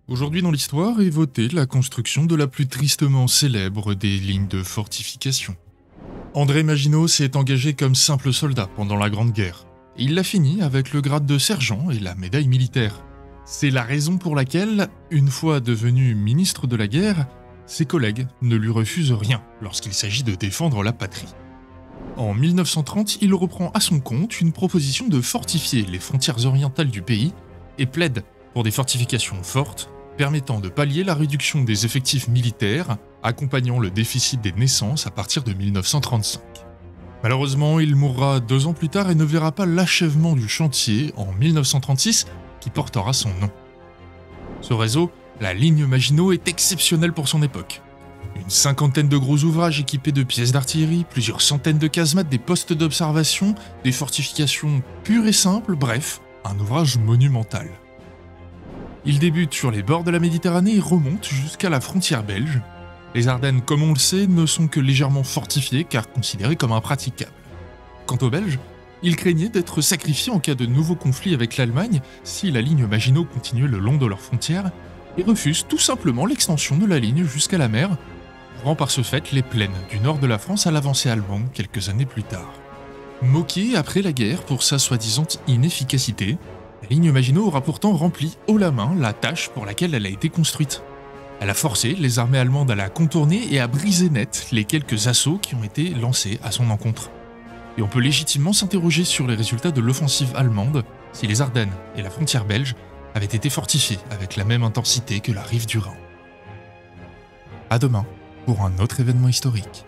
Aujourd'hui dans l'histoire est votée la construction de la plus tristement célèbre des lignes de fortification. André Maginot s'est engagé comme simple soldat pendant la Grande Guerre. Et il l'a fini avec le grade de sergent et la médaille militaire. C'est la raison pour laquelle, une fois devenu ministre de la guerre, ses collègues ne lui refusent rien lorsqu'il s'agit de défendre la patrie. En 1930, il reprend à son compte une proposition de fortifier les frontières orientales du pays et plaide pour des fortifications fortes permettant de pallier la réduction des effectifs militaires, accompagnant le déficit des naissances à partir de 1935. Malheureusement, il mourra 2 ans plus tard et ne verra pas l'achèvement du chantier en 1936 qui portera son nom. Ce réseau, la ligne Maginot, est exceptionnel pour son époque. Une cinquantaine de gros ouvrages équipés de pièces d'artillerie, plusieurs centaines de casemates, des postes d'observation, des fortifications pures et simples, bref, un ouvrage monumental. Il débute sur les bords de la Méditerranée et remonte jusqu'à la frontière belge. Les Ardennes, comme on le sait, ne sont que légèrement fortifiées car considérées comme impraticables. Quant aux Belges, ils craignaient d'être sacrifiés en cas de nouveau conflit avec l'Allemagne si la ligne Maginot continuait le long de leurs frontières et refusent tout simplement l'extension de la ligne jusqu'à la mer, ouvrant par ce fait les plaines du nord de la France à l'avancée allemande quelques années plus tard. Moquée après la guerre pour sa soi-disant inefficacité, la ligne Maginot aura pourtant rempli haut la main la tâche pour laquelle elle a été construite. Elle a forcé les armées allemandes à la contourner et à briser net les quelques assauts qui ont été lancés à son encontre. Et on peut légitimement s'interroger sur les résultats de l'offensive allemande si les Ardennes et la frontière belge avaient été fortifiées avec la même intensité que la rive du Rhin. À demain pour un autre événement historique.